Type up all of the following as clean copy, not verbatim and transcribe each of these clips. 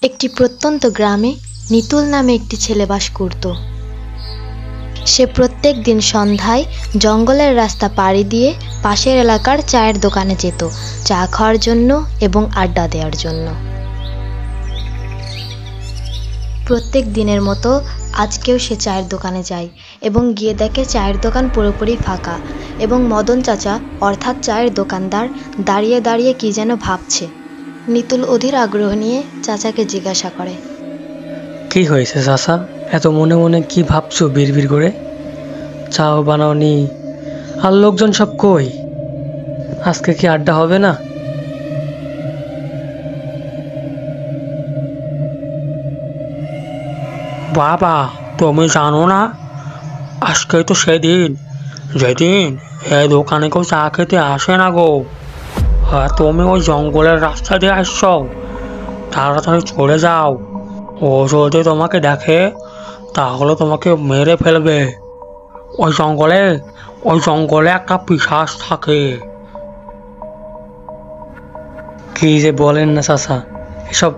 একটি প্রত্যন্ত গ্রামে নিতুল নামে একটি ছেলে বাস করত। সে প্রত্যেক দিন সন্ধ্যায় জঙ্গলের রাস্তা পাড়ি দিয়ে পাশের এলাকার চায়ের দোকানে যেত চা খাওয়ার জন্য এবং আড্ডা দেওয়ার জন্য। প্রত্যেক দিনের মতো আজকেও সে চায়ের দোকানে যায় এবং গিয়ে দেখে চায়ের দোকান পুরোপুরি ফাঁকা এবং মদন চাচা অর্থাৎ চায়ের দোকানদার দাঁড়িয়ে দাঁড়িয়ে কি যেন ভাবছে। নিতুল অধীর আগ্রহ নিয়ে চাচাকে জিজ্ঞাসা করে, কি হয়েছে চাচা, এত মনে মনে কি ভাবছো বিড়বিড় করে? চাও বানাওনি? আর লোকজন সব কই? আজকে কি আড্ডা হবে না? বাবা, তুমি জানো না আজকে তো সেদিন যেদিন এই দোকানে কেউ চা খেতে আসে না গো। আর তুমি ওই জঙ্গলের রাস্তা দিয়ে আসছো, তাড়াতাড়ি চলে যাও। ও যদি তোমাকে দেখে তাহলে তোমাকে মেরে ফেলবে। ওই জঙ্গলে একটা পিশাচ থাকে। কি যে বলেন না চাচা, এসব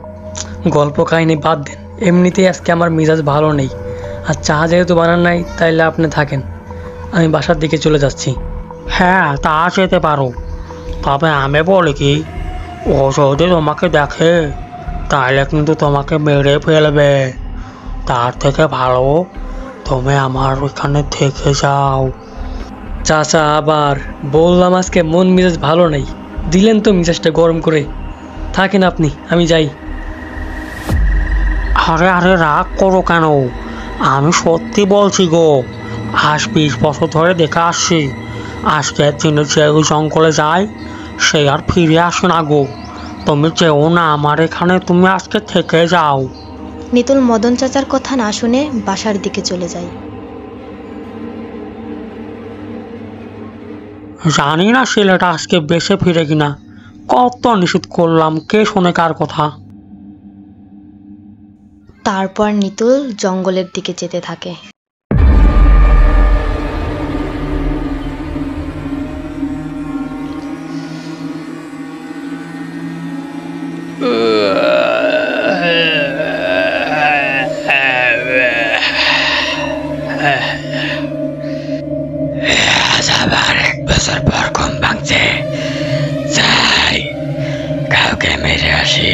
গল্প কাহিনী বাদ দেন। এমনিতেই আজকে আমার মেজাজ ভালো নেই, আর চা যেহেতু বানান নাই তাইলে আপনি থাকেন, আমি বাসার দিকে চলে যাচ্ছি। হ্যাঁ, তা যেতে পারো, তবে আমি বলি কি, ও যদি তোমাকে দেখে তাহলে কিন্তু তোমাকে মেরে ফেলবে। তার থেকে ভালো তুমি আমার ওইখানে থেকে যাও। চাচা আবার বললাম আজকে মন মেজাজ ভালো নেই, দিলেন তো মেজাজটা গরম করে। থাকেন আপনি, আমি যাই। আরে আরে, রাগ করো কেন? আমি সত্যি বলছি গো, আজ 20 বছর ধরে দেখে আসছি আজকের দিনে যে ওই জঙ্গলে যায় সে আর ফিরে আসে না গো। তুমি যেও না আমার এখানে, তুমি আজকে থেকে যাও। নিতুল মদন চাচার কথা না শুনে বাসার দিকে চলে যায়। জানি না ছেলেটা আজকে বেঁচে ফিরে কিনা, কত নিষেধ করলাম, কে শোনে কার কথা। তারপর নিতুল জঙ্গলের দিকে যেতে থাকে। আবার 1 বছর পর ঘুম ভাঙছে, যাই কাউকে মেরে আসি।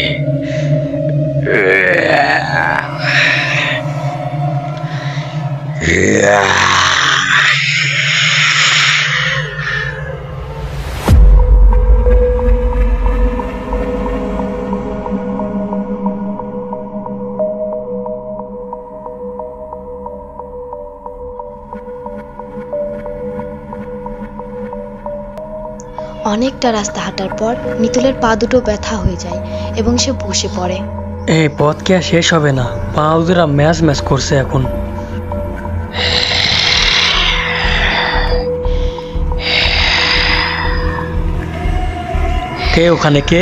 অনেকটা রাস্তা হাঁটার পর নিতুলের পা দুটো ব্যথা হয়ে যায় এবং সে বসে পড়ে। এই পথ কি আর শেষ হবে না? পা দুরা ম্যাচ ম্যাচ করছে এখন। কে ওখানে? কে?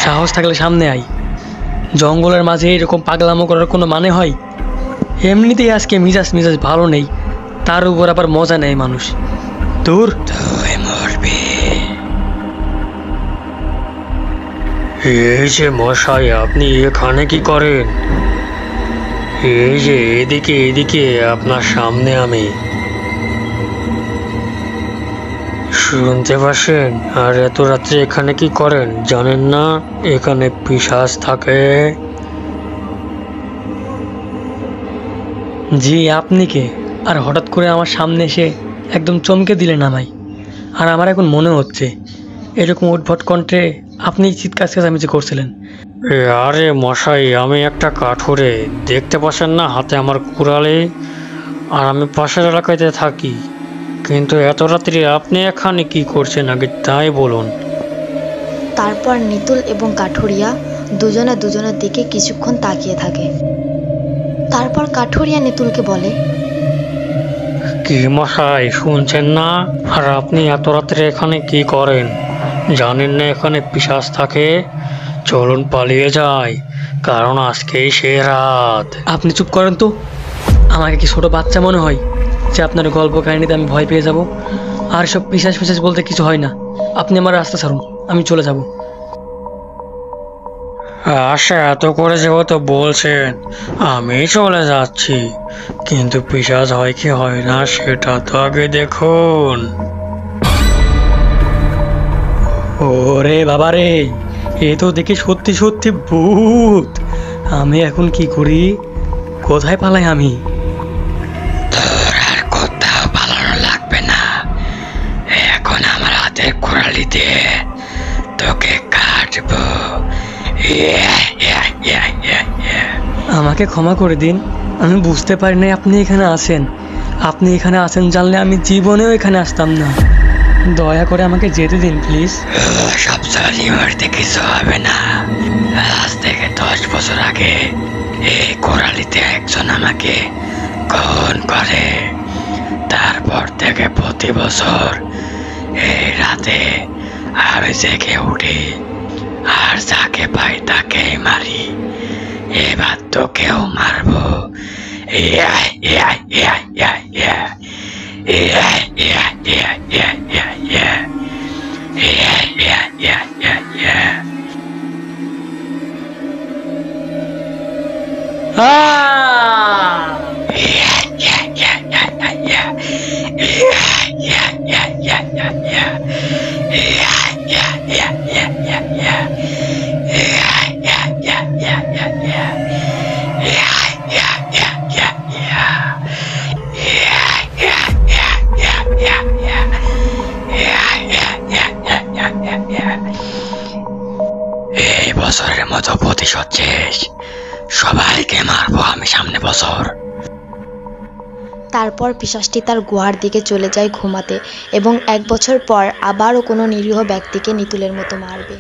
সাহস থাকলে সামনে আয়। জঙ্গলের মাঝে এরকম পাগলামো করার কোনো মানে হয়? এমনিতেই আজকে মিজাজ ভালো নেই, তার উপর আবার মজা নেয় মানুষ। দূর। তুই মরবি। এই যে মশাই, আপনি এখানে কি করেন? এই যে এদিকে আপনার সামনে আমি। শুনতে পাচ্ছেন? আর এত রাত্রে এখানে কি করেন জানেন না? এখানে পিশাচ থাকে। জি, আপনি কে? আর হঠাৎ করে আমার সামনে এসে একদম চমকে দিলেন আমায়। আর আমার এখন মনে হচ্ছে এরকম উদ্ভট কণ্ঠে আপনি চিৎকার চেঁচামেচি করছিলেন। আরে মশাই, আমি একটা কাঠুরে, দেখতে পাচ্ছেন না হাতে আমার কুড়ালে? আর আমি পাশের এলাকাতে থাকি, কিন্তু এত রাত্রে আপনি এখানে কি করছেন আগে তাই বলুন। তারপর নিতুল এবং কাঠুরিয়া দুজনের দিকে কিছুক্ষণ তাকিয়ে থাকে। তারপর কাঠুরিয়া নিতুলকে বলে, কি মশাই, শুনছেন না? আর আপনি এত রাত্রে এখানে কি করেন? জানেন না এখানে পিশাচ থাকে? চলুন পালিয়ে যাই, কারণ আজকেই সে রাত। আপনি চুপ করেন তো। আমাকে কি ছোট বাচ্চা মনে হয় যে আপনার গল্প কাহিনীতে আমি ভয় পেয়ে যাব? আর সব পিশাচ বলতে কিছু হয় না। আপনি আমার রাস্তা ছাড়ুন, আমি চলে যাব। আশা এত করে যেহেতু বলছেন আমি চলে যাচ্ছি, কিন্তু পিশাচ হয় কি হয় না সেটা তো আগে দেখুন। ওরে বাবা রে, এ তো দেখি সত্যি সত্যি ভূত। আমি এখন কি করি? কোথায় পালাই আমি? তোর আর কোথাও পালানো লাগবে না, এখন আমার হাতের কোড়ালি দিয়ে তোকে কাটবো। ইয়া, ইয়া, ইয়া, ইয়া, ইয়া। আমাকে ক্ষমা করে দিন, আমি বুঝতে পারি নাই আপনি এখানে আছেন। আপনি এখানে আছেন জানলে আমি জীবনেও এখানে আসতাম না। দয়া করে আমাকে যেতে দিন প্লিজ। সব সরি মারতে কিছু হবে না। আজ থেকে 10 বছর আগে এই কোরালিতে একজন আমাকে খুন করে। তারপর থেকে প্রতি বছর এই রাতে আমি জেগে উঠি আর যাকে পাই তাকেই মারি। এবার তোকেও মারবো। ইয়া, ইয়া, ইয়া, ইয়া, ইয়া। ইয়া, ইয়া, ইয়া, ইয়া, ইয়া, ইয়া। Yeah, yeah, yeah, yeah, yeah. Yeah, yeah, yeah, yeah, yeah, yeah. Yeah, yeah, yeah, yeah, yeah, yeah. Yeah, yeah, yeah, yeah, yeah, yeah. Yeah, yeah, yeah, yeah, yeah, yeah. Yeah, yeah, yeah, yeah, yeah. Yeah, yeah, yeah, yeah, yeah, yeah. Yeah, yeah, yeah, yeah, yeah, yeah, yeah. এই বছরের মতো প্রতিশোধ শেষ। সবাইকে মারবো আমি সামনে বছর। তারপর পিশাচটি তার গুহার দিকে চলে যায় ঘুমাতে এবং 1 বছর পর আবারও কোনো নিরীহ ব্যক্তিকে নিতুলের মতো মারবে।